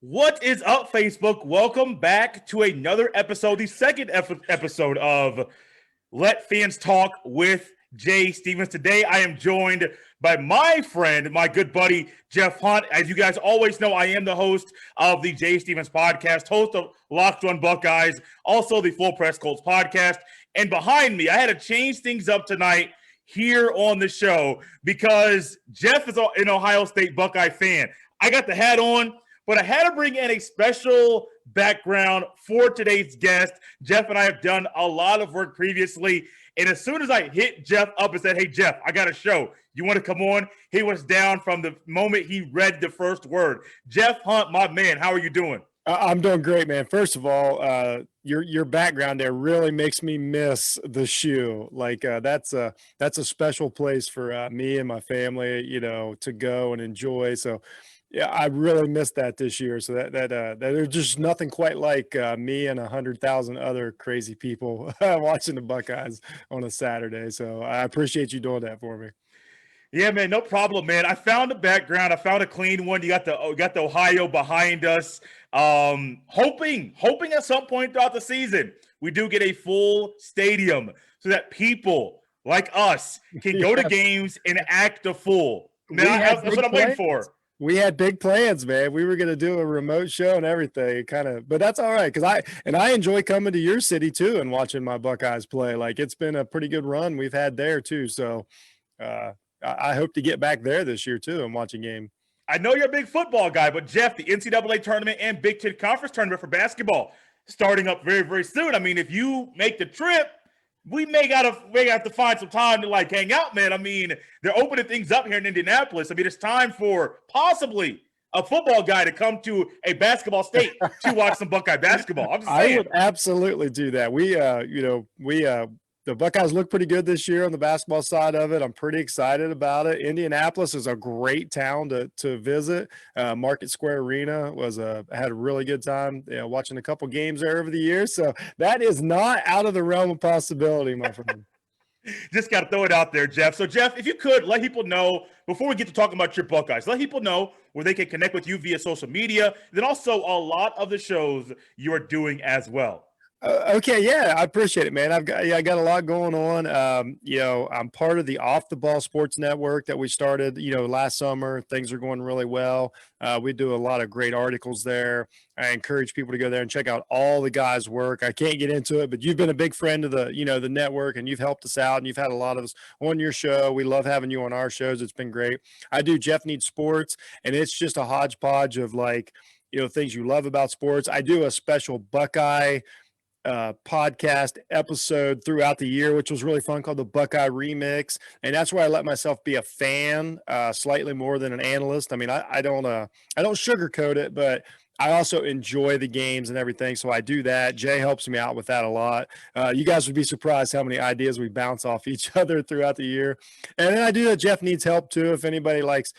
What is up, Facebook? Welcome back to another episode, the second episode of Let Fans Talk with Jay Stevens. Today, I am joined by my friend, my good buddy, Jeff Hunt. As you guys always know, I am the host of the Jay Stevens podcast, host of Locked On Buckeyes, also the Full Press Colts podcast. And behind me, I had to change things up tonight here on the show because Jeff is an Ohio State Buckeye fan. I got the hat on, but I had to bring in a special background for today's guest. Jeff and I have done a lot of work previously. And as soon as I hit Jeff up and said, "Hey, Jeff, I got a show. You want to come on?" He was down from the moment he read the first word. Jeff Hunt, my man, how are you doing? I'm doing great, man. First of all, your background there really makes me miss the shoe. That's a special place for me and my family, to go and enjoy. So yeah, I really missed that this year. So that there's just nothing quite like me and 100,000 other crazy people watching the Buckeyes on a Saturday. So I appreciate you doing that for me. Yeah, man, no problem, man. I found a background. I found a clean one. You got the Ohio behind us. Hoping at some point throughout the season we do get a full stadium so that people like us can go to games and act a fool. Man, that's what I'm waiting for. We had big plans, man. We were going to do a remote show and everything, but that's all right. I enjoy coming to your city too and watching my Buckeyes play. Like, it's been a pretty good run we've had there too. So, I hope to get back there this year too and watch a game. I know you're a big football guy, but Jeff, the NCAA tournament and Big Ten Conference tournament for basketball starting up very, very soon. I mean, if you make the trip, we may have to find some time to hang out, man. I mean, they're opening things up here in Indianapolis. I mean, it's time for possibly a football guy to come to a basketball state to watch some Buckeye basketball. I'm just saying. I would absolutely do that. The Buckeyes look pretty good this year on the basketball side of it. I'm pretty excited about it. Indianapolis is a great town to visit. Market Square Arena I had a really good time watching a couple games there over the years. So that is not out of the realm of possibility, my friend. Just got to throw it out there, Jeff. So, Jeff, if you could let people know, before we get to talking about your Buckeyes, let people know where they can connect with you via social media, then also a lot of the shows you are doing as well. Okay, yeah, I appreciate it, man. I got a lot going on. I'm part of the Off the Ball Sports Network that we started, last summer. Things are going really well. We do a lot of great articles there. I encourage people to go there and check out all the guys' work. I can't get into it, but you've been a big friend of the network, and you've helped us out, and you've had a lot of us on your show. We love having you on our shows. It's been great. I do Jeff Needs Sports, and it's just a hodgepodge of things you love about sports. I do a special Buckeye podcast episode throughout the year, which was really fun, called the Buckeye Remix, and that's where I let myself be a fan slightly more than an analyst. I mean, I don't sugarcoat it, but I also enjoy the games and everything, so I do that. Jay helps me out with that a lot. You guys would be surprised how many ideas we bounce off each other throughout the year. And then I do that Jeff Needs Help too, if anybody likes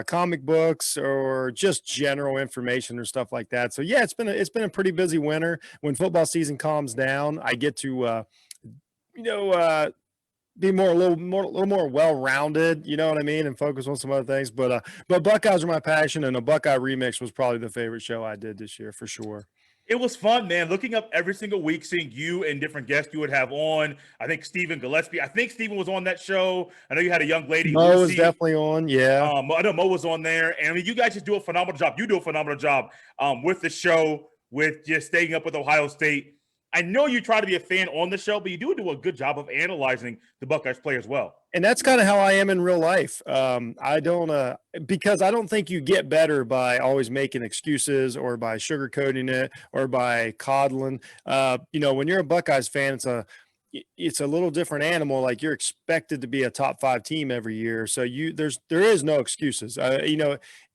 comic books or just general information or stuff like that. So yeah, it's been a pretty busy winter. When football season calms down, I get to be a little more well-rounded, you know what I mean, and focus on some other things. But Buckeyes are my passion, and the Buckeye Remix was probably the favorite show I did this year for sure. It was fun, man, looking up every single week, seeing you and different guests you would have on. I think Stephen Gillespie. I think Stephen was on that show. I know you had a young lady. Mo was definitely on, yeah. I know Mo was on there. And I mean, you guys just do a phenomenal job. You do a phenomenal job with the show, with just staying up with Ohio State. I know you try to be a fan on the show, but you do a good job of analyzing the Buckeyes play as well. And that's kind of how I am in real life. Because I don't think you get better by always making excuses or by sugarcoating it or by coddling. When you're a Buckeyes fan, it's a little different animal. Like, you're expected to be a top 5 team every year. So there is no excuses.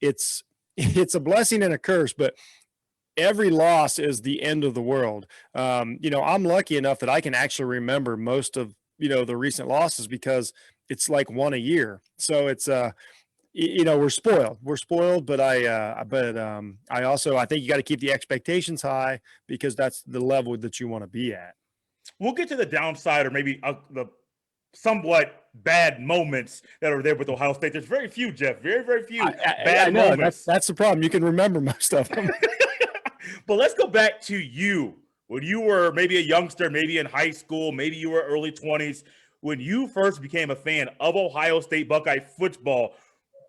It's a blessing and a curse, but every loss is the end of the world. I'm lucky enough that I can actually remember most of, the recent losses, because it's like one a year. So it's, we're spoiled, but I think you got to keep the expectations high, because that's the level that you want to be at. We'll get to the downside, or maybe the somewhat bad moments that are there with Ohio State. There's very few, Jeff. Very, very few I bad know moments. that's the problem. You can remember most of them. But let's go back to you when you were maybe a youngster, maybe in high school, maybe you were early 20s, when you first became a fan of Ohio State Buckeye football.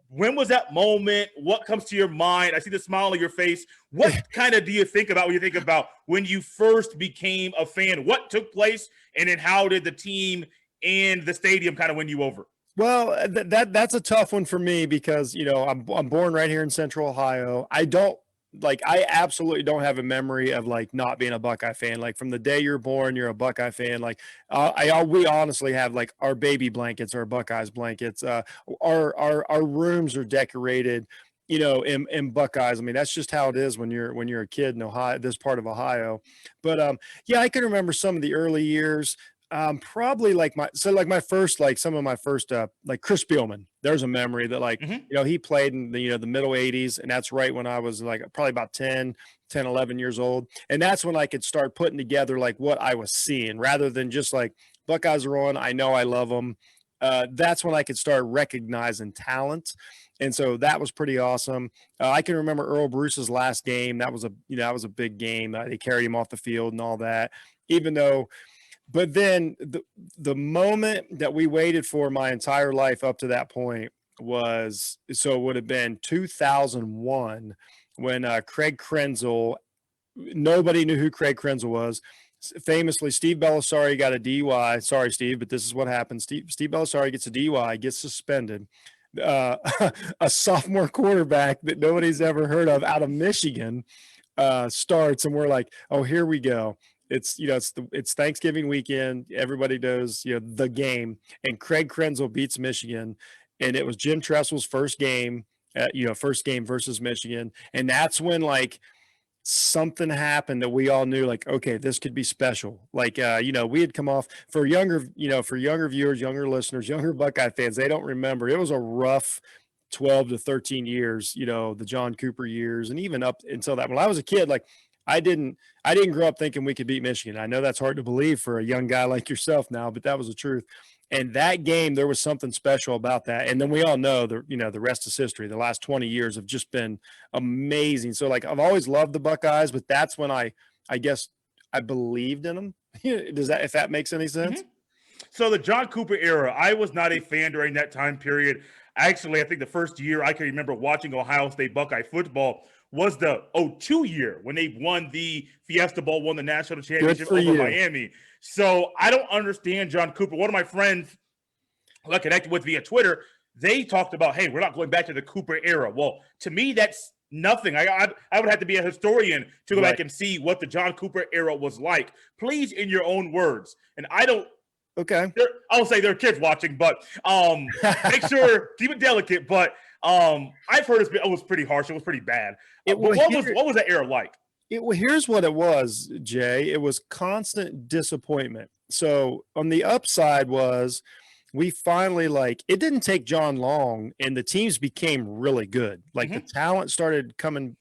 When was that moment? What comes to your mind? I see the smile on your face. What kind of do you think about when you think about when you first became a fan? What took place, and then how did the team and the stadium kind of win you over? Well, that's a tough one for me because I'm born right here in Central Ohio. I absolutely don't have a memory of like not being a Buckeye fan. Like from the day you're born, you're a Buckeye fan. Like we honestly have like our baby blankets, our Buckeyes blankets. Our rooms are decorated, in Buckeyes. I mean, that's just how it is when you're a kid in Ohio, this part of Ohio. But yeah, I can remember some of the early years. Probably my first, like some of my first, like Chris Spielman, there's a memory that he played in the middle 80s. And that's right when I was like probably about 11 years old. And that's when I could start putting together like what I was seeing rather than just like Buckeyes are on. I know I love them. That's when I could start recognizing talent. And so that was pretty awesome. I can remember Earl Bruce's last game. That was a big game. They carried him off the field and all that, but then the moment that we waited for my entire life up to that point it would have been 2001 when Craig Krenzel, nobody knew who Craig Krenzel was. Famously, Steve Bellisari got a DUI. Sorry, Steve, but this is what happened. Steve Bellisari gets a DUI, gets suspended. A sophomore quarterback that nobody's ever heard of out of Michigan starts, and we're like, oh, here we go. It's Thanksgiving weekend. Everybody knows, the game, and Craig Krenzel beats Michigan, and it was Jim Tressel's first game versus Michigan. And that's when like something happened that we all knew like, okay, this could be special. Like, we had come off for younger viewers, younger listeners, younger Buckeye fans. They don't remember. It was a rough 12 to 13 years, the John Cooper years. And even up until that, when I was a kid, like, I didn't grow up thinking we could beat Michigan. I know that's hard to believe for a young guy like yourself now, but that was the truth. And that game, there was something special about that. And then we all know the rest is history. The last 20 years have just been amazing. So like, I've always loved the Buckeyes, but that's when I guess I believed in them. If that makes any sense? Mm-hmm. So the John Cooper era, I was not a fan during that time period. Actually, I think the first year I can remember watching Ohio State Buckeye football was the 02 year when they won the Fiesta Bowl, won the national championship over Miami. So I don't understand John Cooper. One of my friends who I connected with via Twitter, they talked about, hey, we're not going back to the Cooper era. Well, to me, that's nothing. I would have to be a historian to go back and see what the John Cooper era was like. Please, in your own words. And I don't. Okay. I'll say there are kids watching, but make sure, keep it delicate. But I've heard it was pretty harsh. It was pretty bad. What was that era like? Here's what it was, Jay. It was constant disappointment. So on the upside was we finally it didn't take John long, and the teams became really good. Like the talent started coming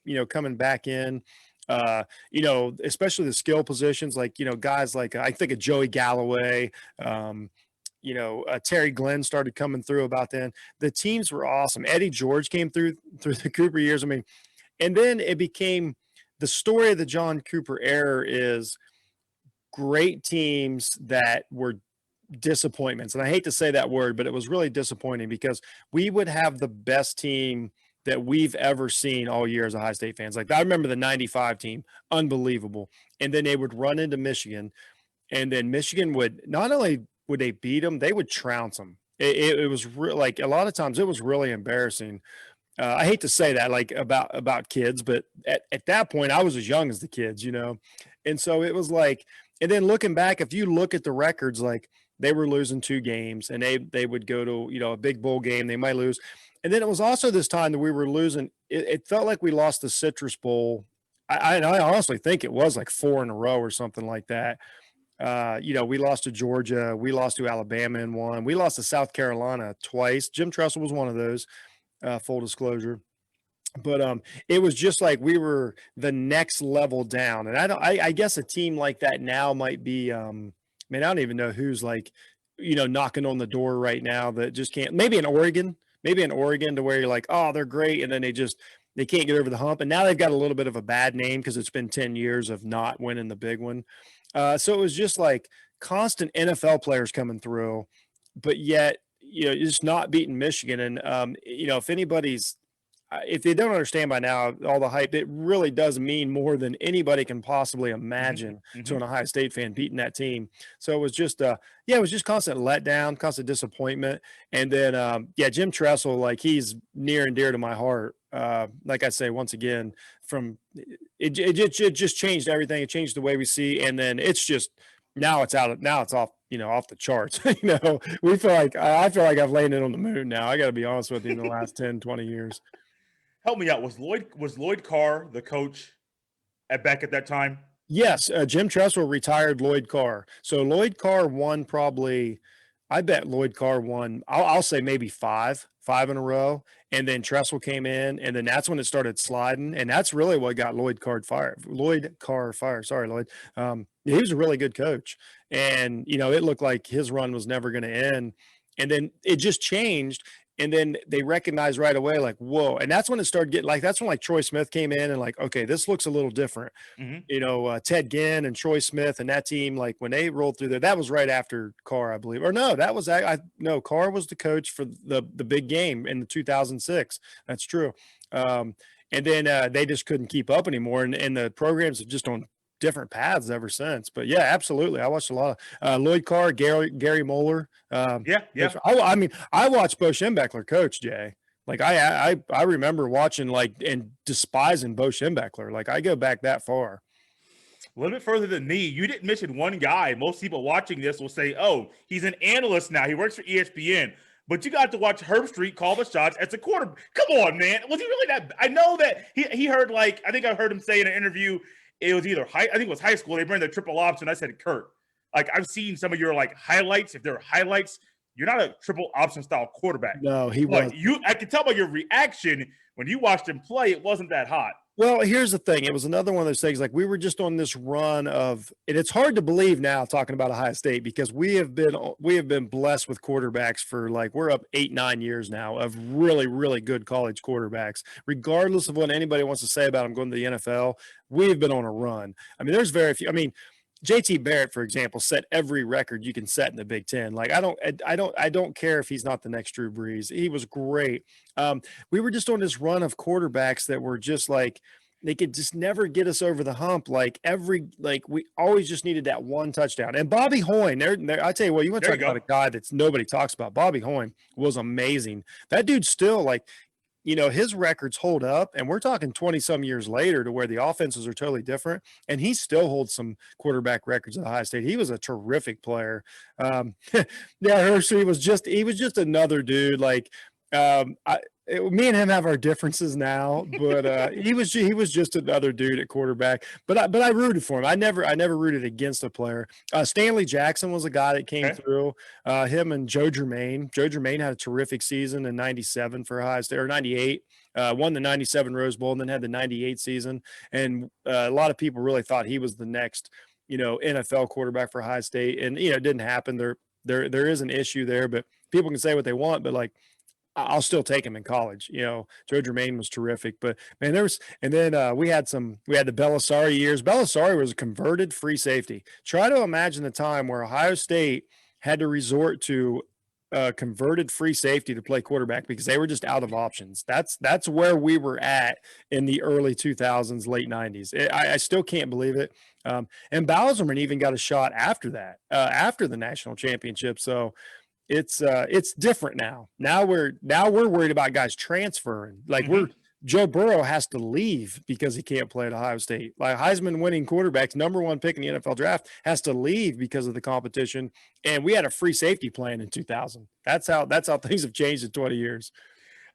back in. Especially the skill positions, like guys like I think of Joey Galloway. Terry Glenn started coming through about then. The teams were awesome. Eddie George came through the Cooper years. I mean, and then it became the story of the John Cooper era is great teams that were disappointments. And I hate to say that word, but it was really disappointing because we would have the best team that we've ever seen all year as Ohio State fans. Like I remember the 95 team, unbelievable. And then they would run into Michigan, and then Michigan would not only would they beat them, they would trounce them. It was like a lot of times it was really embarrassing. I hate to say that like about kids, but at that point I was as young as the kids, and so it was like, and then looking back, if you look at the records, like they were losing 2 games, and they would go to a big bowl game, they might lose, and then it was also this time that we were losing. It felt like we lost the Citrus Bowl. I honestly think it was like 4 in a row or something like that. We lost to Georgia, we lost to Alabama in one, we lost to South Carolina twice. Jim Tressel was one of those. Full disclosure, but it was just like we were the next level down, and I guess a team like that now might be. I don't even know who's like knocking on the door right now that just can't. Maybe in Oregon to where you're like, oh, they're great, and then they can't get over the hump, and now they've got a little bit of a bad name because it's been 10 years of not winning the big one. So it was just like constant NFL players coming through, but yet just not beating Michigan. And if they don't understand by now all the hype, it really does mean more than anybody can possibly imagine to an Ohio State fan beating that team. So it was just, it was just constant letdown, constant disappointment. And then, Jim Tressel, like he's near and dear to my heart. Like I say, once again, it just changed everything. It changed the way we see. And then it's just, now it's off the charts. I feel like I've landed on the moon now. I got to be honest with you, in the last 10, 20 years. Help me out. Was Lloyd Carr the coach back at that time? Yes, Jim Tressel retired Lloyd Carr. So Lloyd Carr won probably. I bet Lloyd Carr won. I'll say maybe five in a row, and then Tressel came in, and then that's when it started sliding, and that's really what got Lloyd Carr fired. Sorry, Lloyd. He was a really good coach, and it looked like his run was never going to end, and then it just changed. And then they recognized right away, like, whoa. And that's when it started getting that's when Troy Smith came in and like, okay, this looks a little different. Ted Ginn and Troy Smith and that team, like when they rolled through there, that was right after Carr, I believe. Or no, that was, Carr was the coach for the big game in the 2006. That's true. And then they just couldn't keep up anymore. And the programs are just on different paths ever since. But yeah, absolutely. I watched a lot of Lloyd Carr, Gary Moeller. I watched Bo Schembechler coach, Jay. Like I remember watching and despising Bo Schembechler. Like I go back that far. A little bit further than me. You didn't mention one guy. Most people watching this will say, oh, he's an analyst now. He works for ESPN. But you got to watch Herb Street call the shots as a quarterback. Come on, man. Was he really that? I know that he heard I think I heard him say in an interview, it was either high school. They ran the triple option. I said, Kurt, I've seen some of your highlights. If they're highlights, you're not a triple option style quarterback. No, he was. I can tell by your reaction when you watched him play, it wasn't that hot. Well, here's the thing. It was another one of those things. Like we were just on this run of, and it's hard to believe now talking about Ohio State because we have been blessed with quarterbacks for we're up 8-9 years now of really, really good college quarterbacks. Regardless of what anybody wants to say about them going to the NFL, we've been on a run. I mean, there's very few. I mean, JT Barrett, for example, set every record you can set in the Big Ten. I don't care if he's not the next Drew Brees. He was great. We were just on this run of quarterbacks that were just they could just never get us over the hump. We always just needed that one touchdown. And Bobby Hoyne, I tell you what, you want to talk about a guy that's nobody talks about. Bobby Hoyne was amazing. That dude still his records hold up, and we're talking 20-some years later to where the offenses are totally different, and he still holds some quarterback records at Ohio State. He was a terrific player. Hershey was just another dude. Me and him have our differences now, but he was just another dude at quarterback. But I rooted for him. I never rooted against a player. Stanley Jackson was a guy that came through. Him and Joe Germain. Joe Germain had a terrific season in '97 for Ohio State, or '98. Won the '97 Rose Bowl and then had the '98 season. And a lot of people really thought he was the next, NFL quarterback for Ohio State. And it didn't happen. There is an issue there, but people can say what they want, but I'll still take him in college. Joe Germain was terrific, but man, we had the Belisari years. Belisari was a converted free safety. Try to imagine the time where Ohio State had to resort to converted free safety to play quarterback because they were just out of options. That's where we were at in the early 2000s, late 90s. I still can't believe it. And Bauserman even got a shot after that, after the national championship. So it's different now. Now we're worried about guys transferring. Joe Burrow has to leave because he can't play at Ohio State. Heisman winning quarterbacks, number one pick in the NFL draft, has to leave because of the competition. And we had a free safety plan in 2000. That's how things have changed in 20 years.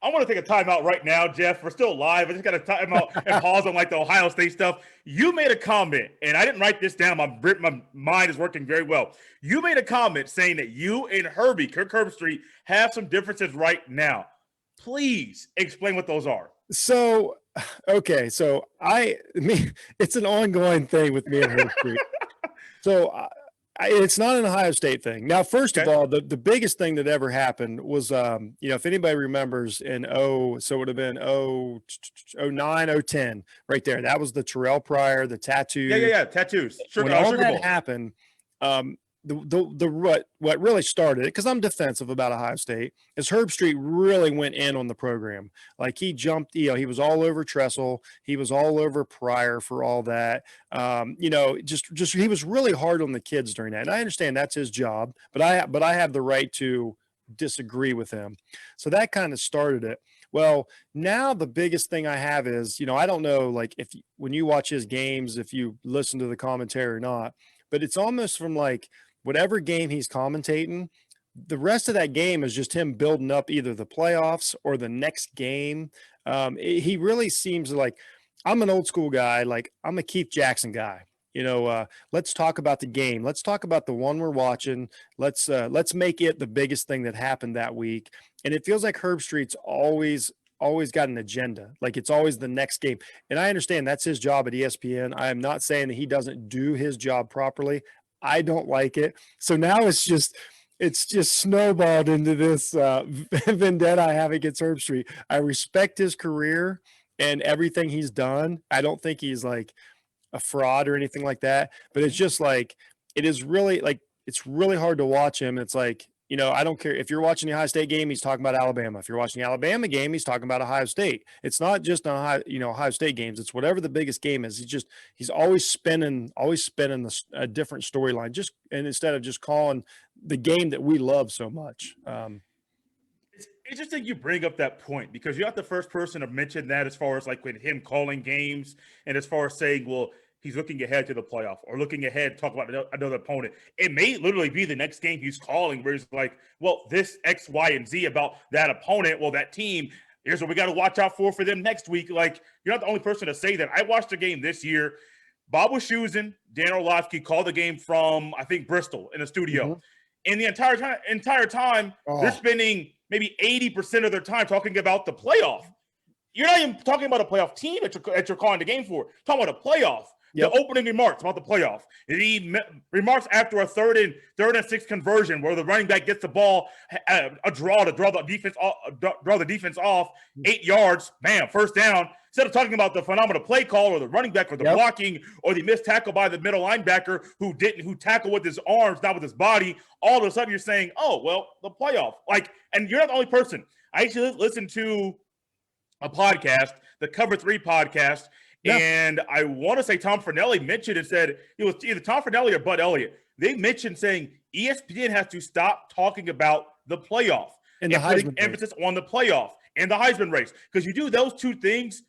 I want to take a timeout right now, Jeff. We're still live. I just got to time out and pause on the Ohio State stuff. You made a comment, and I didn't write this down. My mind is working very well. You made a comment saying that you and Kirk Herbstreit, have some differences right now. Please explain what those are. So, okay. So it's an ongoing thing with me and Herbstreit. So It's not an Ohio State thing. Now, first of Okay. all, the biggest thing that ever happened was, if anybody remembers in so it would have been 09, 010, right there. That was the Terrell Pryor, the tattoos. Yeah. Tattoos. When all Sugar that Bowl. happened, what really started it, because I'm defensive about Ohio State, is Herb Street really went in on the program. Like he jumped, he was all over Tressel, he was all over Pryor for all that. Just he was really hard on the kids during that. And I understand that's his job, but I have the right to disagree with him. So that kind of started it. Well, now the biggest thing I have is, I don't know, like when you watch his games, if you listen to the commentary or not, but it's almost from like whatever game he's commentating, the rest of that game is just him building up either the playoffs or the next game. He really seems like, I'm an old school guy. Like I'm a Keith Jackson guy. Let's talk about the game. Let's talk about the one we're watching. Let's make it the biggest thing that happened that week. And it feels like Herb Street's always got an agenda. Like it's always the next game. And I understand that's his job at ESPN. I am not saying that he doesn't do his job properly. I don't like it. So now it's just snowballed into this vendetta I have against Herb Street. I respect his career and everything he's done. I don't think he's like a fraud or anything like that, but it's just like, it is really like, it's really hard to watch him. It's like, I don't care if you're watching the Ohio State game, he's talking about Alabama. If you're watching the Alabama game, he's talking about Ohio State. It's not just Ohio State games. It's whatever the biggest game is. He's always spinning a different storyline, and instead of just calling the game that we love so much. It's interesting you bring up that point because you're not the first person to mention that as far as like with him calling games and as far as saying, well, he's looking ahead to the playoff or looking ahead, talk about another opponent. It may literally be the next game he's calling where he's like, well, this X, Y, and Z about that opponent. Well, that team, here's what we got to watch out for them next week. Like, you're not the only person to say that. I watched the game this year. Bob Wischusen, Dan Orlovsky called the game from, I think, Bristol in the studio. Mm-hmm. And the entire time, they're spending maybe 80% of their time talking about the playoff. You're not even talking about a playoff team that you're calling the game for. You're talking about a playoff. Yep. The opening remarks about the playoff. He remarks after a third and six conversion where the running back gets the ball, draw the defense off 8 yards, bam, first down. Instead of talking about the phenomenal play call or the running back or the blocking or the missed tackle by the middle linebacker who tackled with his arms, not with his body, all of a sudden you're saying, oh, well, the playoff. And you're not the only person. I actually listened to a podcast, the Cover 3 podcast, and I want to say Tom Fornelli mentioned and said it was either Tom Fornelli or Bud Elliott. They mentioned saying ESPN has to stop talking about the playoff and putting emphasis on the playoff and the Heisman race. Because you do those two things,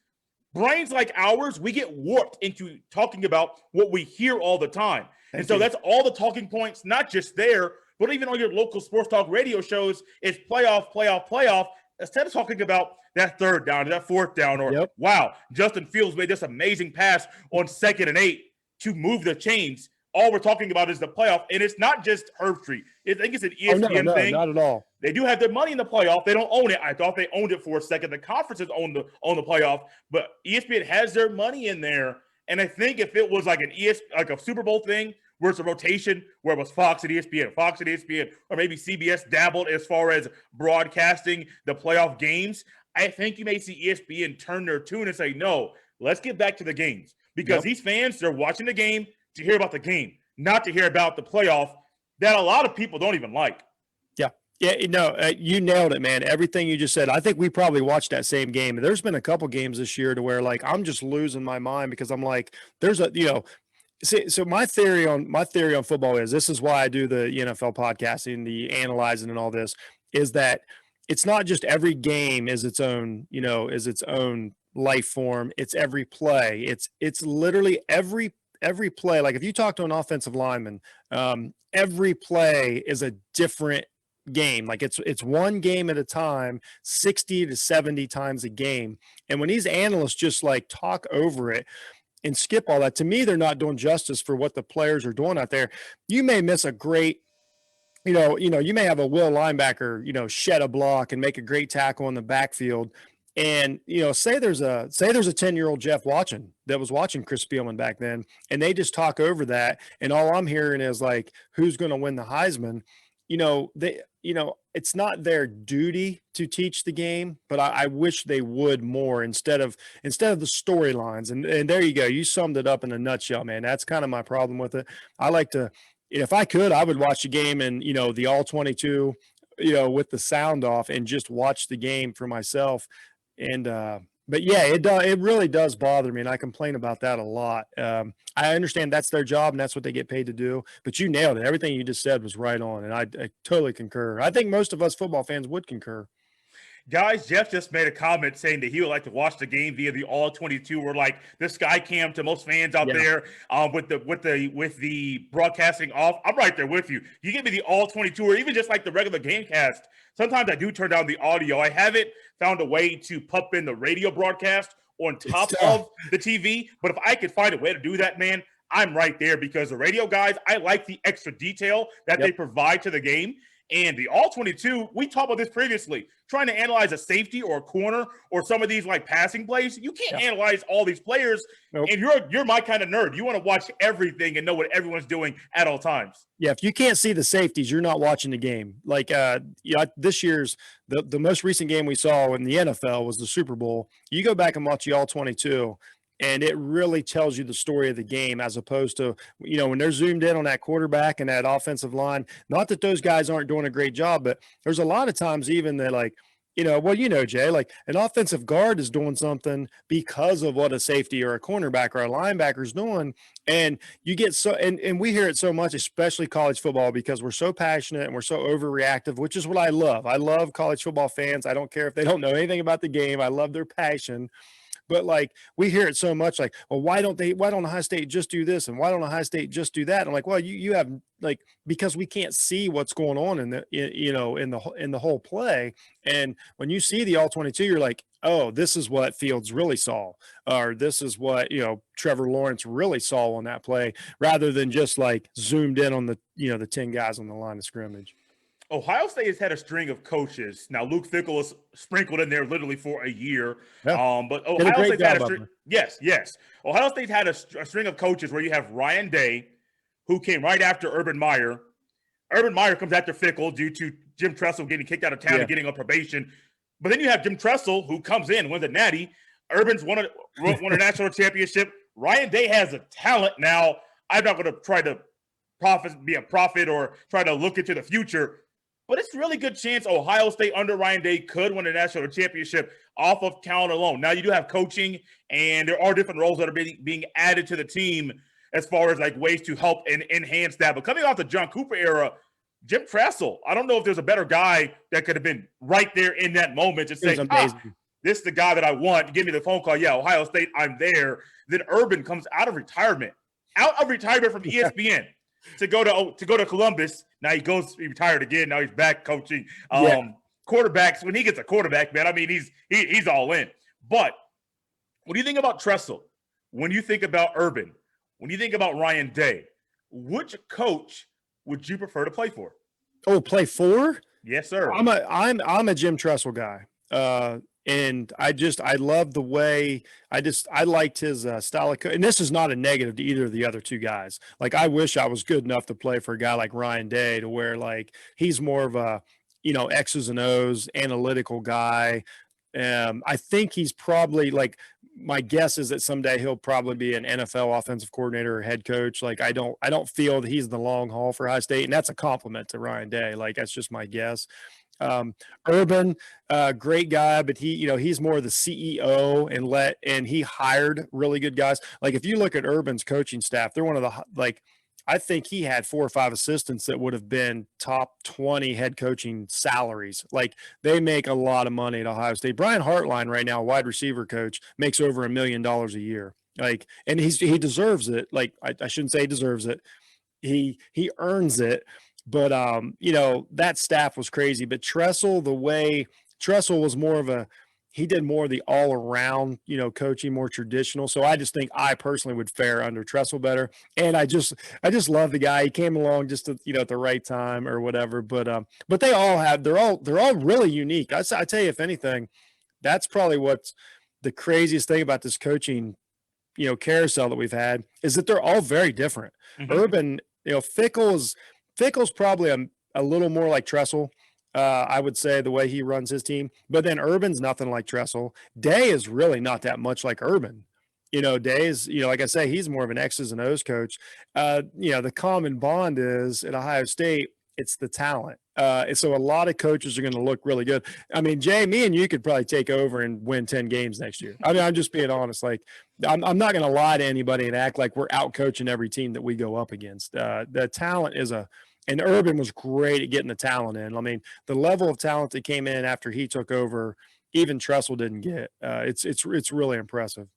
brains like ours, we get warped into talking about what we hear all the time. So that's all the talking points, not just there, but even on your local sports talk radio shows, it's playoff. Instead of talking about that third down, that fourth down, or wow, Justin Fields made this amazing pass on 2nd and 8 to move the chains. All we're talking about is the playoff, and it's not just Herb Street. I think it's an ESPN thing. Not at all. They do have their money in the playoff. They don't own it. I thought they owned it for a second. The conferences own the playoff, but ESPN has their money in there. And I think if it was like a Super Bowl thing, where it's a rotation, where it was Fox and ESPN, or maybe CBS dabbled as far as broadcasting the playoff games, I think you may see ESPN turn their tune and say, no, let's get back to the games. Because these fans, they're watching the game to hear about the game, not to hear about the playoff that a lot of people don't even like. Yeah, you nailed it, man. Everything you just said. I think we probably watched that same game. There's been a couple games this year to where, like, I'm just losing my mind because I'm like, so my theory on football is, this is why I do the NFL podcasting, the analyzing and all this, is that it's not just every game is its own life form. It's every play. It's literally every play. Like if you talk to an offensive lineman, every play is a different game. Like it's one game at a time, 60 to 70 times a game. And when these analysts just like talk over it and skip all that, to me, they're not doing justice for what the players are doing out there. You may miss a great, you may have a will linebacker, shed a block and make a great tackle in the backfield. And, say there's a 10-year-old Jeff that was watching Chris Spielman back then, and they just talk over that. And all I'm hearing is like, who's going to win the Heisman? It's not their duty to teach the game, but I wish they would more instead of the storylines. And there you go. You summed it up in a nutshell, man. That's kind of my problem with it. I like to, if I could, I would watch the game and, the all 22, with the sound off and just watch the game for myself. And, but yeah, it really does bother me. And I complain about that a lot. I understand that's their job and that's what they get paid to do, but you nailed it. Everything you just said was right on. And I totally concur. I think most of us football fans would concur. Guys, Jeff just made a comment saying that he would like to watch the game via the all 22, or like the sky cam to most fans out there with the broadcasting off. I'm right there with you. You give me the all 22 or even just like the regular game cast. Sometimes I do turn down the audio. I haven't found a way to pump in the radio broadcast on top of the TV, but if I could find a way to do that, man, I'm right there, because the radio guys, I like the extra detail that they provide to the game. And the all 22, we talked about this previously, trying to analyze a safety or a corner or some of these like passing plays. You can't analyze all these players. Nope. And you're my kind of nerd. You want to watch everything and know what everyone's doing at all times. Yeah, if you can't see the safeties, you're not watching the game. Like this year's the most recent game we saw in the NFL was the Super Bowl. You go back and watch the all 22. And it really tells you the story of the game, as opposed to, when they're zoomed in on that quarterback and that offensive line. Not that those guys aren't doing a great job, but there's a lot of times even that, like, Jay, like an offensive guard is doing something because of what a safety or a cornerback or a linebacker is doing. And you get and we hear it so much, especially college football, because we're so passionate and we're so overreactive, which is what I love. I love college football fans. I don't care if they don't know anything about the game. I love their passion. But like we hear it so much, like, well, why don't Ohio State just do this, and why don't Ohio State just do that? I'm like, well, you have, like, because we can't see what's going on in the whole play. And when you see the all 22, you're like, oh, this is what Fields really saw, or this is what Trevor Lawrence really saw on that play, rather than just like zoomed in on the the 10 guys on the line of scrimmage. Ohio State has had a string of coaches. Now, Luke Fickell is sprinkled in there literally for a year. Yeah. But Ohio State had a string. Yes. Ohio State had a string of coaches where you have Ryan Day, who came right after Urban Meyer. Urban Meyer comes after Fickell due to Jim Tressel getting kicked out of town and getting on probation. But then you have Jim Tressel, who comes in, wins a natty. Urban's won a national championship. Ryan Day has a talent. Now, I'm not going to try to be a prophet or try to look into the future, but it's a really good chance Ohio State under Ryan Day could win a national championship off of talent alone. Now, you do have coaching, and there are different roles that are being added to the team as far as like ways to help and enhance that. But coming off the John Cooper era, Jim Tressel, I don't know if there's a better guy that could have been right there in that moment to say, this is the guy that I want. Give me the phone call. Yeah, Ohio State, I'm there. Then Urban comes out of retirement from ESPN. to go to Columbus. Now he retired again. Now he's back coaching quarterbacks. When he gets a quarterback, man, I mean, he's all in. But what do you think about Tressel? When you think about Urban, when you think about Ryan Day, which coach would you prefer to play for? Oh, play for? Yes, sir. I'm a Jim Tressel guy. And I love the way I liked his style of coach. And this is not a negative to either of the other two guys. Like, I wish I was good enough to play for a guy like Ryan Day, to where like he's more of a, X's and O's analytical guy. I think he's probably, like, my guess is that someday he'll probably be an NFL offensive coordinator or head coach. Like, I don't feel that he's the long haul for Ohio State, and that's a compliment to Ryan Day. Like, that's just my guess. Urban, great guy, but he's more the CEO and he hired really good guys. Like, if you look at Urban's coaching staff, they're one of the, like, I think he had 4 or 5 assistants that would have been top 20 head coaching salaries. Like, they make a lot of money at Ohio State. Brian Hartline right now, wide receiver coach, makes over $1 million a year. Like, and he deserves it. Like, I shouldn't say he deserves it. He earns it. But, that staff was crazy. But Tressel was more of he did more of the all around, coaching, more traditional. So I just think I personally would fare under Tressel better. And I just love the guy. He came along just at the right time or whatever. But they're all really unique. I tell you, if anything, That's probably what's the craziest thing about this coaching, carousel that we've had is that they're all very different. Mhm. Urban, Fickle's probably a little more like Tressel. I would say the way he runs his team, but then Urban's nothing like Tressel. Day is really not that much like Urban. Day is, like I say, he's more of an X's and O's coach. The common bond is at Ohio State, it's the talent. And so a lot of coaches are going to look really good. I mean, Jay, me and you could probably take over and win 10 games next year. I mean, I'm just being honest. Like, I'm not going to lie to anybody and act like we're out coaching every team that we go up against. The talent and Urban was great at getting the talent in. I mean, the level of talent that came in after he took over, even Tressel didn't get. It's really impressive.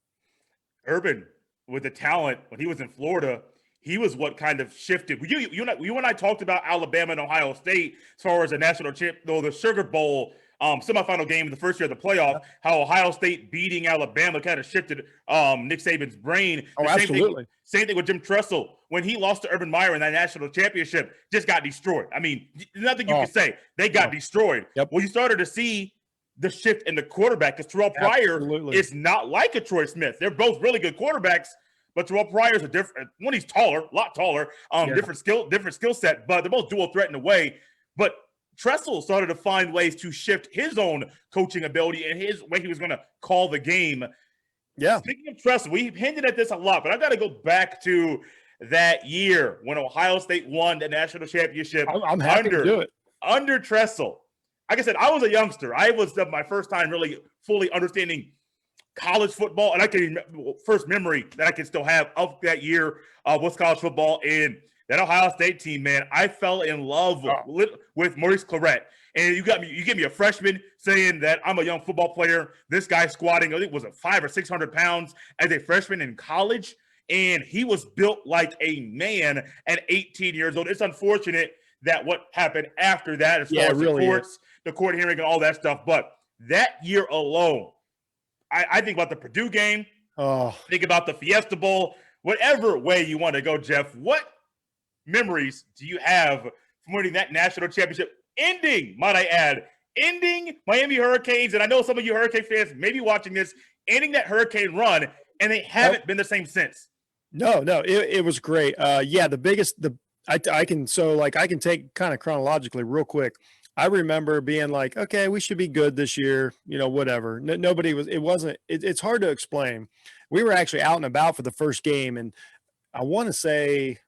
Urban, with the talent when he was in Florida, he was what kind of shifted. You and I talked about Alabama and Ohio State as far as the national champ, though the Sugar Bowl semifinal game in the first year of the playoff. How Ohio State beating Alabama kind of shifted Nick Saban's brain. Oh, absolutely. Same thing with Jim Tressel when he lost to Urban Meyer in that national championship. Just got destroyed. I mean, nothing you can say. They got destroyed. Yep. Well, you started to see the shift in the quarterback because Terrell Pryor is not like a Troy Smith. They're both really good quarterbacks, but Terrell Pryor is a different. One, he's taller, a lot taller, different skill set, but they're both dual threat in a way. But Tressel started to find ways to shift his own coaching ability and his way he was going to call the game. Yeah. Speaking of Tressel, we've hinted at this a lot, but I got to go back to that year when Ohio State won the national championship. I'm happy to do it. Under Tressel. Like I said, I was a youngster. I was my first time really fully understanding college football, and I can first memory that I can still have of that year was college football. And that Ohio State team, man, I fell in love with Maurice Clarett. And you give me a freshman saying that I'm a young football player. This guy squatting, I think was 500 or 600 pounds as a freshman in college, and he was built like a man at 18 years old. It's unfortunate that what happened after that, as far as the court hearing and all that stuff. But that year alone, I think about the Purdue game. Think about the Fiesta Bowl. Whatever way you want to go, Jeff, what memories do you have from winning that national championship? Might I add, ending Miami Hurricanes, and I know some of you Hurricane fans may be watching this, ending that Hurricane run, and they haven't been the same since. No, it was great. I can take kind of chronologically real quick. I remember being like, okay, we should be good this year, whatever. Nobody was, it's hard to explain. We were actually out and about for the first game, and I want to say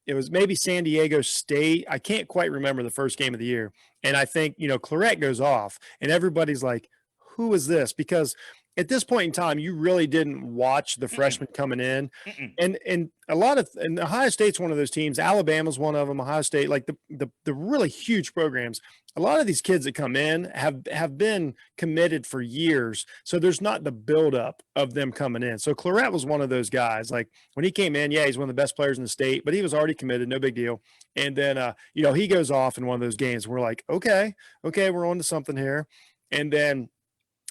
it was maybe San Diego State. I can't quite remember the first game of the year. And I think, Clarett goes off, and everybody's like, who is this? Because at this point in time, you really didn't watch the freshmen coming in. And Ohio State's one of those teams. Alabama's one of them. Ohio State, like the really huge programs. A lot of these kids that come in have been committed for years. So there's not the buildup of them coming in. So Clarett was one of those guys. Like when he came in, he's one of the best players in the state, but he was already committed, no big deal. And then, he goes off in one of those games. We're like, okay, we're on to something here. And then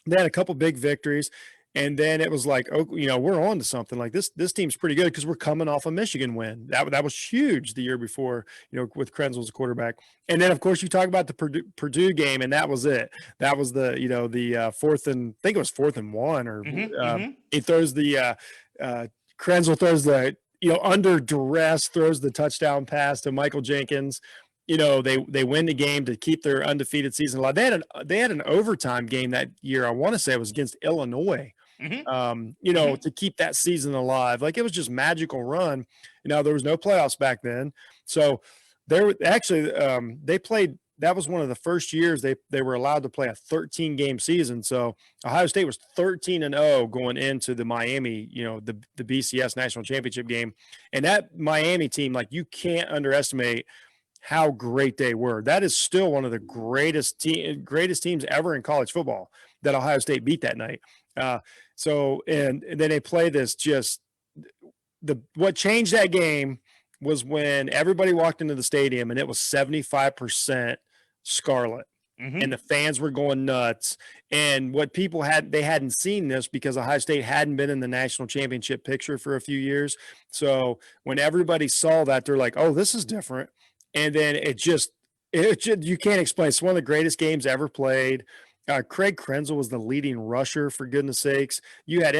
they had a couple big victories, and then it was like, we're on to something. Like this team's pretty good because we're coming off a Michigan win. That was huge the year before, with Krenzel as a quarterback. And then, of course, you talk about the Purdue game, and that was it. That was the 4th and 1, or he throws the Krenzel throws the under duress, throws the touchdown pass to Michael Jenkins. They win the game to keep their undefeated season alive. They had an overtime game that year. I want to say it was against Illinois. To keep that season alive. Like it was just magical run. There was no playoffs back then. So they played. That was one of the first years they were allowed to play a 13-game season. So Ohio State was 13-0 going into the Miami, the BCS national championship game. And that Miami team, like you can't underestimate how great they were. That is still one of the greatest teams ever in college football that Ohio State beat that night. And then they play this what changed that game was when everybody walked into the stadium and it was 75% scarlet. And the fans were going nuts. And what people they hadn't seen this because Ohio State hadn't been in the national championship picture for a few years. So when everybody saw that, they're like, oh, this is different. And then it just you can't explain. It's one of the greatest games ever played. Craig Krenzel was the leading rusher, for goodness sakes. You had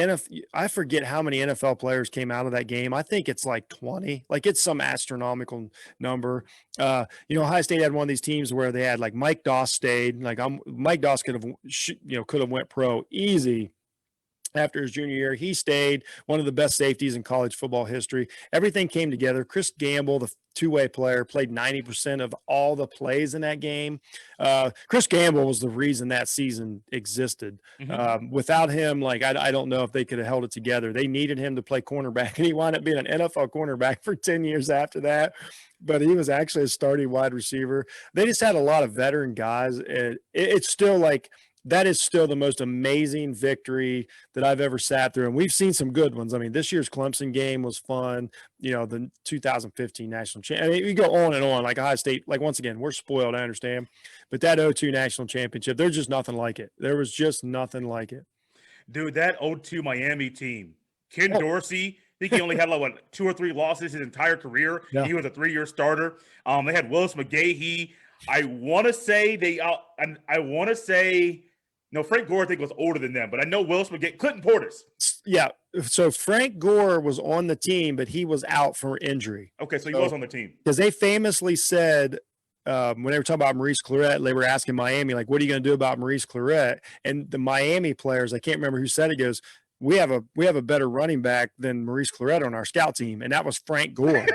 I forget how many NFL players came out of that game. I think it's like 20. Like, it's some astronomical number. Ohio State had one of these teams where they had like Mike Doss stayed. Like, Mike Doss could have went pro easy. After his junior year, he stayed, one of the best safeties in college football history. Everything came together. Chris Gamble, the two-way player, played 90% of all the plays in that game. Chris Gamble was the reason that season existed. Without him, like, I don't know if they could have held it together. They needed him to play cornerback, and he wound up being an NFL cornerback for 10 years after that. But he was actually a starting wide receiver. They just had a lot of veteran guys. It's still like – that is still the most amazing victory that I've ever sat through. And we've seen some good ones. I mean, this year's Clemson game was fun. The 2015 national championship. I mean, we go on and on. Like Ohio State, like, once again, we're spoiled, I understand. But that 02 national championship, there's just nothing like it. There was just nothing like it. Dude, that 02 Miami team, Ken Dorsey, I think he only had like 2 or 3 losses his entire career. Yeah. He was a 3-year starter. They had Willis McGahee. I want to say no, Frank Gore, I think, was older than them, but I know Willis McGahee, Clinton Portis. Yeah. So Frank Gore was on the team, but he was out for injury. Okay, so he was on the team. Because they famously said, when they were talking about Maurice Clarett, they were asking Miami, like, what are you going to do about Maurice Clarett? And the Miami players, I can't remember who said it, goes, we have a better running back than Maurice Clarett on our scout team, and that was Frank Gore.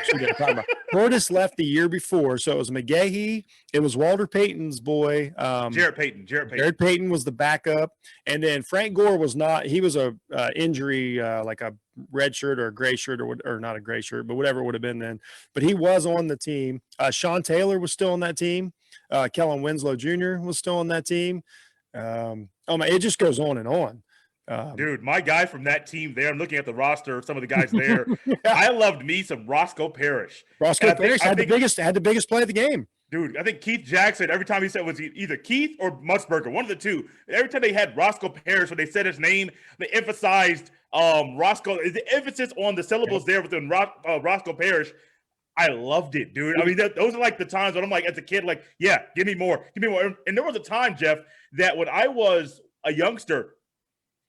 Portis left the year before, so it was McGahee. It was Walter Payton's boy. Jarrett Payton. Jarrett Payton was the backup, and then Frank Gore was not. He was a injury, like a red shirt or a gray shirt, or not a gray shirt, but whatever it would have been then. But he was on the team. Sean Taylor was still on that team. Kellen Winslow Jr. was still on that team. It just goes on and on. Dude, my guy from that team there, I'm looking at the roster, some of the guys there. Yeah. I loved me some Roscoe Parrish. Parrish had the biggest play of the game. Dude, I think Keith Jackson, every time he said it was either Keith or Musburger, one of the two. Every time they had Roscoe Parrish, when they said his name, they emphasized Roscoe. The emphasis on the syllables there within Roscoe Parrish. I loved it, dude. I mean, those are like the times when I'm like, as a kid, like, yeah, give me more. And there was a time, Jeff, that when I was a youngster,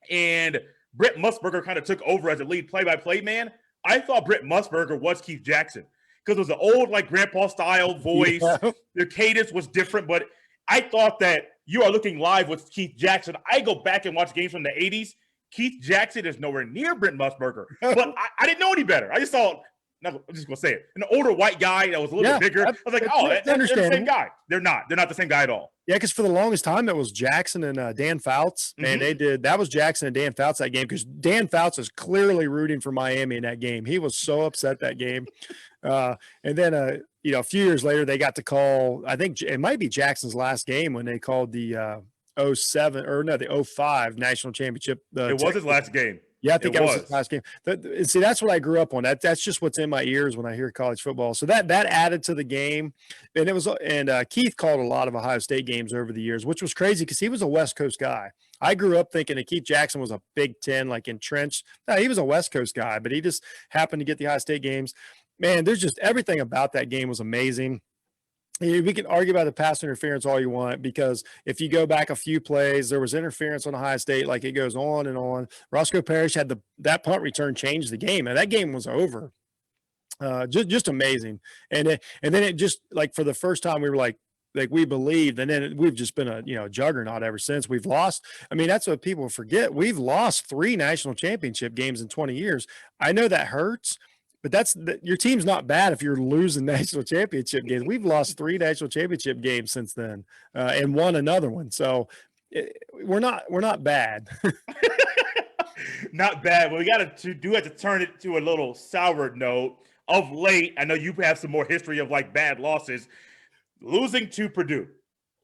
and Brett Musburger kind of took over as a lead play-by-play man, I thought Brett Musburger was Keith Jackson because it was an old, like, grandpa-style voice. Yeah. The cadence was different, but I thought that you are looking live with Keith Jackson. I go back and watch games from the 80s. Keith Jackson is nowhere near Brett Musburger, but I didn't know any better. I just saw – I'm just going to say it. An older white guy that was a little bit bigger. I was like, they're the same guy. They're not. They're not the same guy at all. Yeah, because for the longest time, it was Jackson and Dan Fouts. And that was Jackson and Dan Fouts that game because Dan Fouts is clearly rooting for Miami in that game. He was so upset that game. And then, a few years later, they got to call, I think it might be Jackson's last game when they called the 05 national championship. It was his last game. Yeah, I think that was his last game. See, that's what I grew up on. That's just what's in my ears when I hear college football. So that added to the game, and Keith called a lot of Ohio State games over the years, which was crazy because he was a West Coast guy. I grew up thinking that Keith Jackson was a Big Ten, like entrenched. No, he was a West Coast guy, but he just happened to get the Ohio State games. Man, there's just everything about that game was amazing. We can argue about the pass interference all you want because if you go back a few plays, there was interference on Ohio State. Like, it goes on and on. Roscoe Parrish had that punt return changed the game, and that game was over. Just amazing. And then it just, like, for the first time we were like we believed, and then we've just been a juggernaut ever since. We've lost. I mean, that's what people forget. We've lost 3 national championship games in 20 years. I know that hurts. But your team's not bad if you're losing national championship games. We've lost 3 national championship games since then, and won another one. So we're not bad. Not bad. Well, we have to turn it to a little sour note. Of late, I know you have some more history of like bad losses. Losing to Purdue,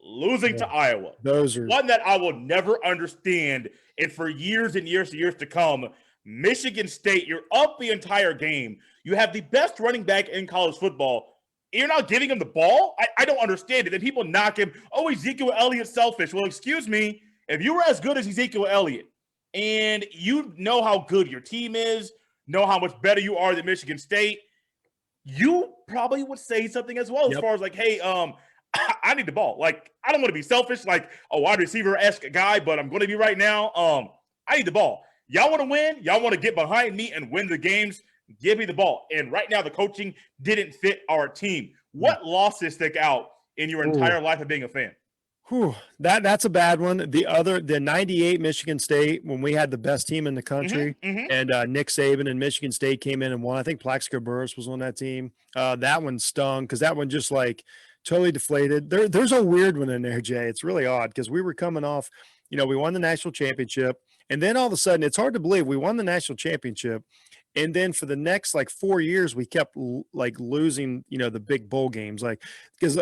losing to Iowa. Those are one that I will never understand. And for years and years and years to come, Michigan State, you're up the entire game. You have the best running back in college football. You're not giving him the ball? I don't understand it. And people knock him. Oh, Ezekiel Elliott's selfish. Well, excuse me. If you were as good as Ezekiel Elliott and you know how good your team is, know how much better you are than Michigan State, you probably would say something as well as far as like, hey, I I need the ball. Like, I don't want to be selfish, like a wide receiver-esque guy, but I'm going to be right now. I need the ball. Y'all want to win? Y'all want to get behind me and win the games? Give me the ball. And right now, the coaching didn't fit our team. What losses stick out in your entire life of being a fan? Whew, that's a bad one. The 98 Michigan State, when we had the best team in the country, and Nick Saban and Michigan State came in and won. I think Plaxico Burress was on that team. That one stung because that one just like totally deflated. There's a weird one in there, Jay. It's really odd because we were coming off, we won the national championship, and then all of a sudden, it's hard to believe we won the national championship. And then for the next like 4 years, we kept like losing, the big bowl games. Like, because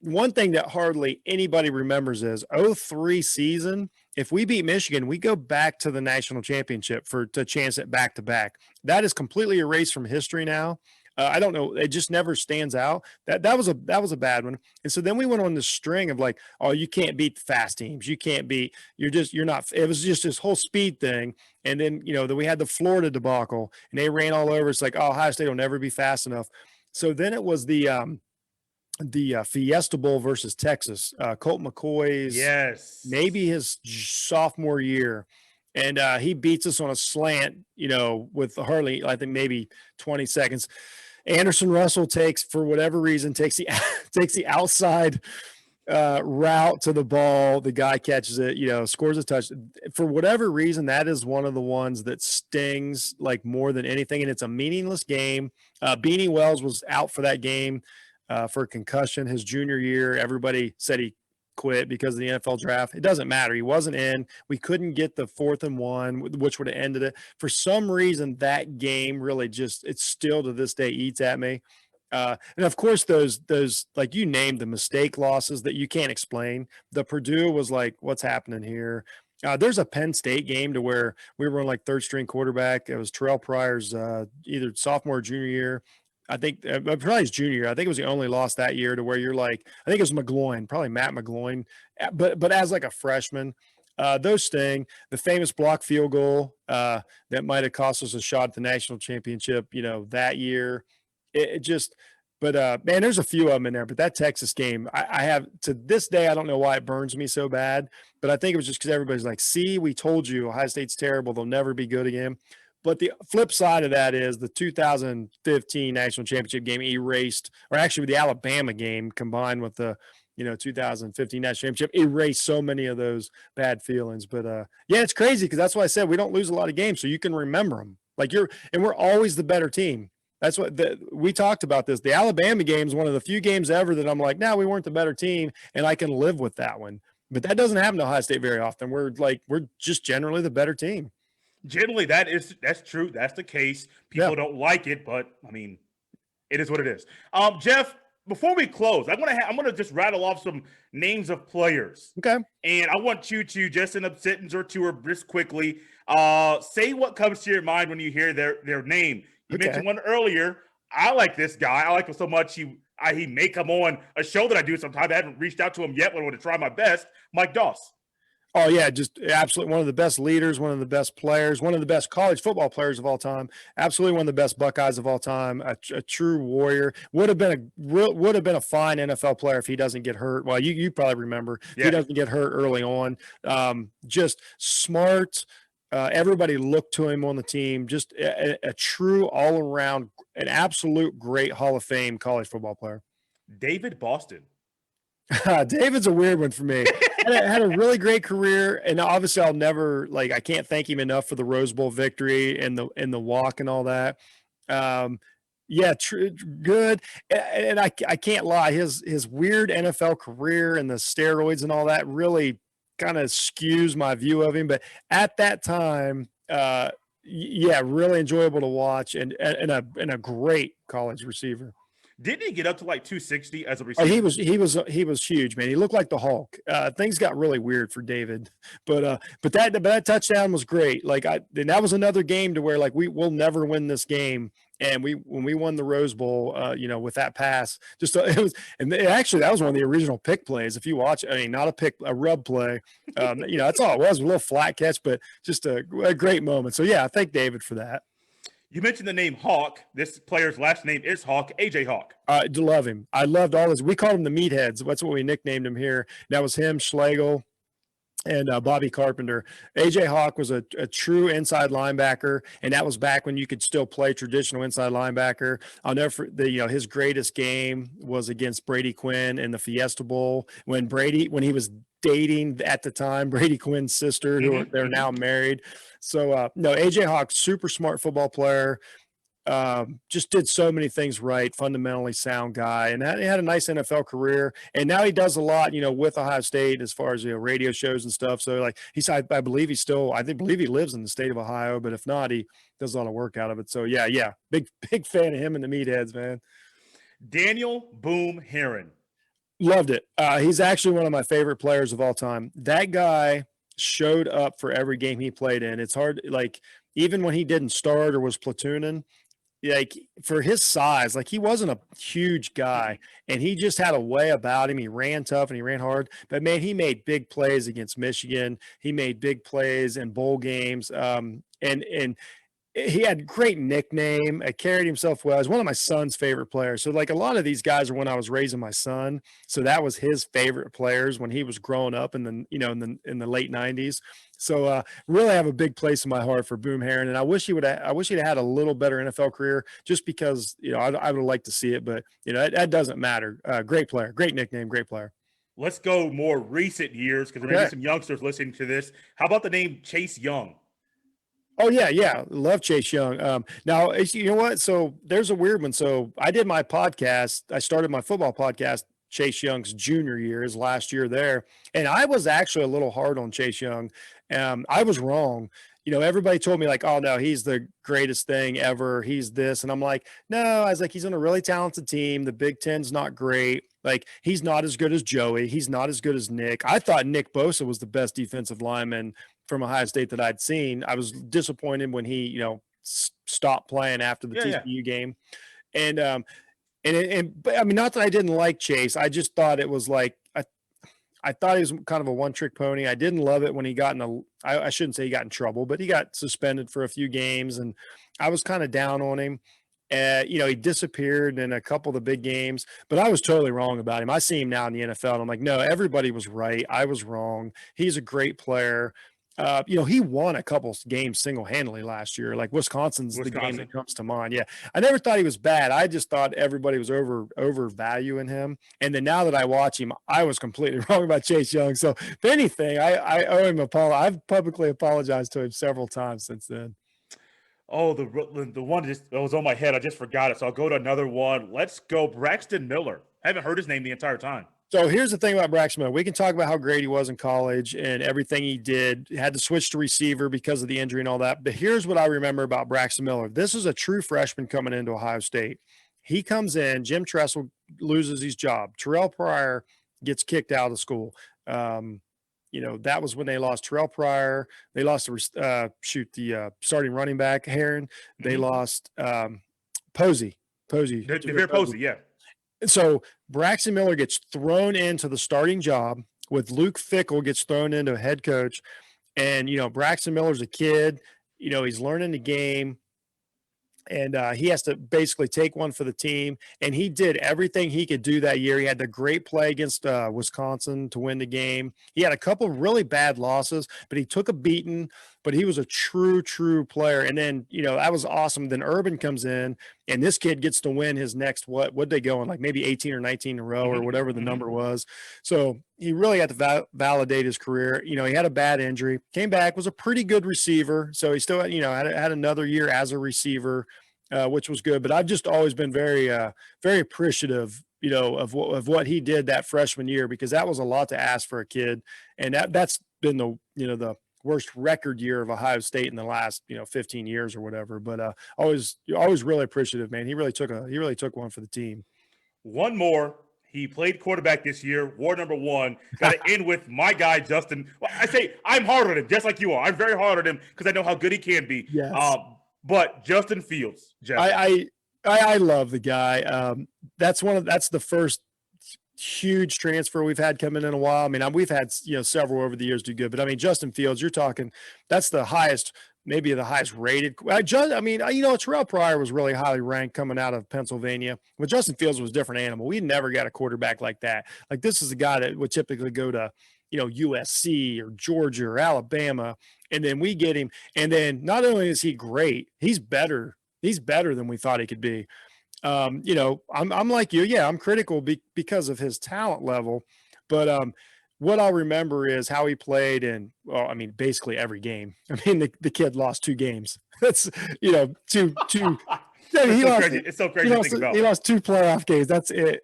one thing that hardly anybody remembers is 03 season. If we beat Michigan, we go back to the national championship to chance it back to back. That is completely erased from history now. I don't know. It just never stands out. That was a bad one. And so then we went on this string of like, oh, you can't beat the fast teams. You can't beat. You're not. It was just this whole speed thing. And then then we had the Florida debacle, and they ran all over. It's like, oh, Ohio State will never be fast enough. So then it was the Fiesta Bowl versus Texas. Colt McCoy's maybe his sophomore year. And he beats us on a slant, with hardly, I think, maybe 20 seconds. Anderson Russell for whatever reason, takes the outside route to the ball. The guy catches it, scores a touch. For whatever reason, that is one of the ones that stings like more than anything. And it's a meaningless game. Beanie Wells was out for that game for concussion his junior year. Everybody said he quit because of the NFL draft. It doesn't matter. He wasn't in. We couldn't get the 4th and 1, which would have ended it. For some reason, that game really it still to this day eats at me. And of course, those like you named the mistake losses that you can't explain. The Purdue was like, what's happening here? There's a Penn State game to where we were on like 3rd string quarterback. It was Terrell Pryor's either sophomore or junior year. I think probably his junior year. I think it was the only loss that year to where you're like, I think it was McGloin, probably Matt McGloin, but as like a freshman, those sting. The famous block field goal that might have cost us a shot at the national championship, that year. It just, but man, there's a few of them in there. But that Texas game, I have to this day, I don't know why it burns me so bad, but I think it was just because everybody's like, see, we told you Ohio State's terrible. They'll never be good again. But the flip side of that is the 2015 national championship game erased, or actually the Alabama game combined with the 2015 national championship erased so many of those bad feelings. But yeah, it's crazy because that's why I said we don't lose a lot of games, so you can remember them. Like we're always the better team. That's what we talked about this. The Alabama game is one of the few games ever that I'm like, no, we weren't the better team, and I can live with that one. But that doesn't happen to Ohio State very often. We're just generally the better team. Generally, that's true. That's the case. People don't like it, but I mean, it is what it is. Jeff, before we close, I'm gonna just rattle off some names of players. Okay. And I want you to just in a sentence or two or just quickly say what comes to your mind when you hear their name. You mentioned one earlier. I like this guy. I like him so much. He may come on a show that I do sometimes. I haven't reached out to him yet, but I want to try my best. Mike Doss. Oh, yeah, just absolutely one of the best leaders, one of the best players, one of the best college football players of all time. Absolutely one of the best Buckeyes of all time. A true warrior. Would have been a fine NFL player if he doesn't get hurt. Well, you probably remember if he doesn't get hurt early on. Just smart. Everybody looked to him on the team. Just a true all around, an absolute great Hall of Fame college football player. David Boston. David's a weird one for me. Had a really great career, and obviously I'll never I can't thank him enough for the Rose Bowl victory and the walk and all that. Yeah, good. And I can't lie, his weird NFL career and the steroids and all that really kind of skews my view of him. But at that time, yeah, really enjoyable to watch and a great college receiver. Didn't he get up to like 260 as a receiver? Oh, he was huge, man. He looked like the Hulk. Things got really weird for David, but that touchdown was great. And that was another game to where we'll never win this game. And when we won the Rose Bowl, with that pass, actually that was one of the original pick plays. If you watch, I mean, not a rub play. That's all it was, a little flat catch, but just a great moment. So yeah, I thank David for that. You mentioned the name Hawk. This player's last name is Hawk, AJ Hawk. I love him. I loved all his. We called him the Meatheads. That's what we nicknamed him here. That was him, Schlegel, and Bobby Carpenter. AJ Hawk was a true inside linebacker, and that was back when you could still play traditional inside linebacker. I'll never his greatest game was against Brady Quinn in the Fiesta Bowl when he was dating at the time Brady Quinn's sister, who they're now married. So no, AJ Hawk, super smart football player. Just did so many things right, fundamentally sound guy, and he had a nice NFL career. And now he does a lot, with Ohio State as far as radio shows and stuff. So like I believe he lives in the state of Ohio, but if not, he does a lot of work out of it. So yeah, big fan of him and the Meatheads, man. Daniel Boom Herron. Loved it. He's actually one of my favorite players of all time. That guy showed up for every game he played in. It's hard, like even when he didn't start or was platooning, like for his size, like he wasn't a huge guy and he just had a way about him. He ran tough and he ran hard, but man, he made big plays against Michigan. He made big plays in bowl games. And he had a great nickname. Carried himself well. He's one of my son's favorite players. So like a lot of these guys are when I was raising my son. So that was his favorite players when he was growing up in the late 90s. So really have a big place in my heart for Boom Herron. And I wish he'd had a little better NFL career just because, I would like to see it, but that doesn't matter. Great player, great nickname, great player. Let's go more recent years because there may be some youngsters listening to this. How about the name Chase Young? Oh yeah. Love Chase Young. Now you know what? So there's a weird one. So I did my podcast. I started my football podcast Chase Young's junior year, his last year there. And I was actually a little hard on Chase Young. I was wrong. Everybody told me like, oh no, he's the greatest thing ever. He's this. And I'm like, no, I was like, he's on a really talented team. The Big Ten's not great. Like he's not as good as Joey. He's not as good as Nick. I thought Nick Bosa was the best defensive lineman from Ohio State that I'd seen. I was disappointed when he, stopped playing after the TCU game. And but I mean, not that I didn't like Chase. I just thought it was like, I thought he was kind of a one-trick pony. I didn't love it when he got I shouldn't say he got in trouble, but he got suspended for a few games, and I was kind of down on him. He disappeared in a couple of the big games, but I was totally wrong about him. I see him now in the NFL, and I'm like, no, everybody was right. I was wrong. He's a great player. He won a couple games single-handedly last year. Like Wisconsin's the game that comes to mind. Yeah, I never thought he was bad. I just thought everybody was overvaluing him. And then now that I watch him, I was completely wrong about Chase Young. So if anything, I owe him I've publicly apologized to him several times since then. Oh, the one that was on my head. I just forgot it. So I'll go to another one. Let's go Braxton Miller. I haven't heard his name the entire time. So here's the thing about Braxton Miller. We can talk about how great he was in college and everything he did. He had to switch to receiver because of the injury and all that. But here's what I remember about Braxton Miller. This is a true freshman coming into Ohio State. He comes in, Jim Tressel loses his job. Terrell Pryor gets kicked out of school. That was when they lost Terrell Pryor. They lost the starting running back, Herron. They lost Posey. DeVere Posey, yeah. So Braxton Miller gets thrown into the starting job with Luke Fickell gets thrown into a head coach. And, Braxton Miller's a kid, he's learning the game. And he has to basically take one for the team. And he did everything he could do that year. He had the great play against Wisconsin to win the game. He had a couple of really bad losses, but he took a beating. But he was a true player. And then, that was awesome. Then Urban comes in, and this kid gets to win his next, what'd they go on? Like maybe 18 or 19 in a row or whatever the number was. So he really had to validate his career. He had a bad injury, came back, was a pretty good receiver. So he still, had another year as a receiver, which was good. But I've just always been very, very appreciative, of what he did that freshman year, because that was a lot to ask for a kid. And that's been the worst record year of Ohio State in the last 15 years or whatever. But always really appreciative, man. He really took one for the team. One more. He played quarterback this year, war number one. Got to end with my guy, Justin. Well, I say I'm hard on him, just like you are. I'm very hard on him because I know how good he can be. Yes. But Justin Fields, Jeff. I love the guy. That's the first huge transfer we've had coming in a while. I mean, we've had several over the years do good, but I mean, Justin Fields, you're talking, that's the highest maybe the highest rated. I mean, Terrell Pryor was really highly ranked coming out of Pennsylvania, but Justin Fields was a different animal. We never got a quarterback like that. Like, this is a guy that would typically go to, USC or Georgia or Alabama, and then we get him. And then not only is he great, he's better. He's better than we thought he could be. I'm like you. Yeah, I'm critical because of his talent level, but what I'll remember is how he played in, well, I mean, basically every game. I mean, the kid lost 2 games. That's, two. It's so crazy to think about. He lost 2 playoff games. That's it.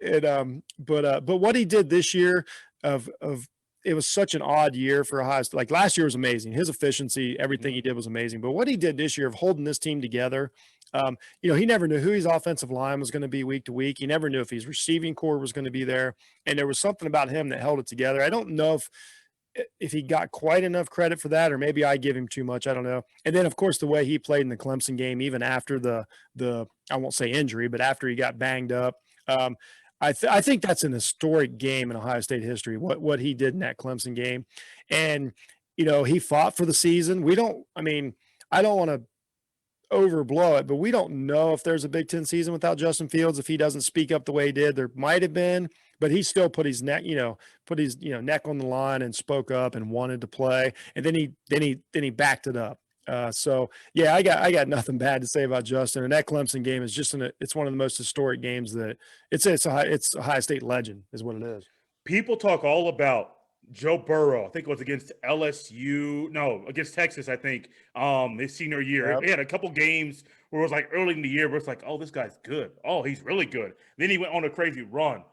But what he did this year of it was such an odd year for Ohio State. Like, last year was amazing. His efficiency, everything he did was amazing. But what he did this year of holding this team together, he never knew who his offensive line was going to be week to week. He never knew if his receiving core was going to be there. And there was something about him that held it together. I don't know if he got quite enough credit for that, or maybe I give him too much. I don't know. And then, of course, the way he played in the Clemson game, even after the I won't say injury, but after he got banged up, I think that's an historic game in Ohio State history, what he did in that Clemson game. And, he fought for the season. I don't want to overblow it, but we don't know if there's a Big Ten season without Justin Fields. If he doesn't speak up the way he did, there might have been, but he still put his neck, neck on the line and spoke up and wanted to play. And then he backed it up. So yeah, I got nothing bad to say about Justin. And that Clemson game is it's one of the most historic games that it's a Ohio State legend is what it is. People talk all about Joe Burrow. I think it was against against Texas, I think, his senior year. Yep. He had a couple games where it was like early in the year where it's like, oh, this guy's good. Oh, he's really good. Then he went on a crazy run.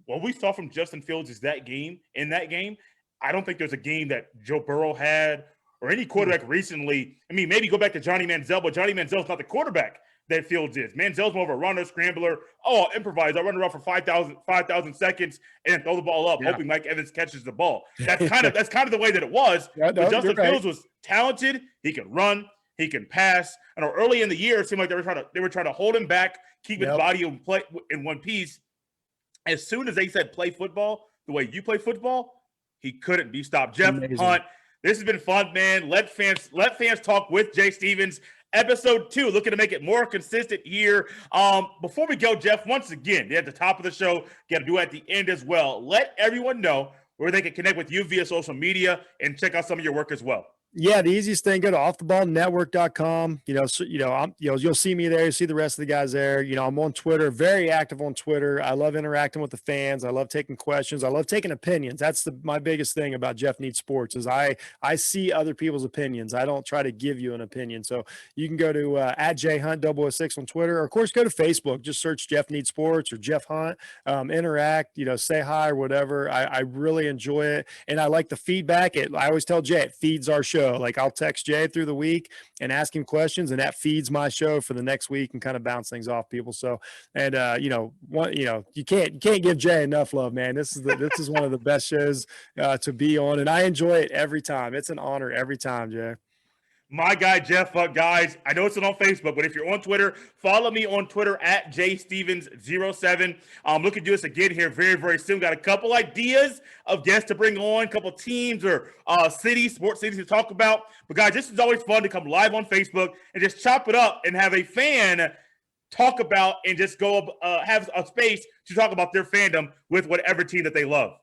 What we saw from Justin Fields is in that game, I don't think there's a game that Joe Burrow had or any quarterback recently. I mean, maybe go back to Johnny Manziel, but Johnny Manziel's not the quarterback that Fields is. Manziel's more of a runner, scrambler. Oh, improvise. I run around for 5,000 seconds and throw the ball up, hoping Mike Evans catches the ball. That's kind of the way that it was. Yeah, but Justin Fields was talented. He could run. He can pass. I know early in the year, it seemed like they were trying to hold him back, keep his body in one piece. As soon as they said play football the way you play football, he couldn't be stopped. Jeff Hunt, this has been fun, man. Let fans talk with Jay Stevens. Episode 2, looking to make it more consistent here. Before we go, Jeff, once again, at the top of the show, got to do it at the end as well. Let everyone know where they can connect with you via social media and check out some of your work as well. Yeah, the easiest thing, go to offtheballnetwork.com. You'll see me there. You see the rest of the guys there. I'm on Twitter, very active on Twitter. I love interacting with the fans. I love taking questions. I love taking opinions. That's my biggest thing about Jeff Needs Sports is I see other people's opinions. I don't try to give you an opinion. So you can go to at jhunt006 on Twitter, or of course go to Facebook. Just search Jeff Needs Sports or Jeff Hunt. Interact, say hi or whatever. I really enjoy it, and I like the feedback. I always tell Jay, it feeds our show. Like, I'll text Jay through the week and ask him questions, and that feeds my show for the next week and kind of bounce things off people. So, and you can't give Jay enough love, man. This is one of the best shows to be on, and I enjoy it every time. It's an honor every time, Jay. My guy, Jeff, guys, I know it's not on Facebook, but if you're on Twitter, follow me on Twitter at jstevens07. Looking to do this again here very, very soon. Got a couple ideas of guests to bring on, a couple teams or sports cities to talk about. But, guys, this is always fun to come live on Facebook and just chop it up and have a fan talk about and just go have a space to talk about their fandom with whatever team that they love.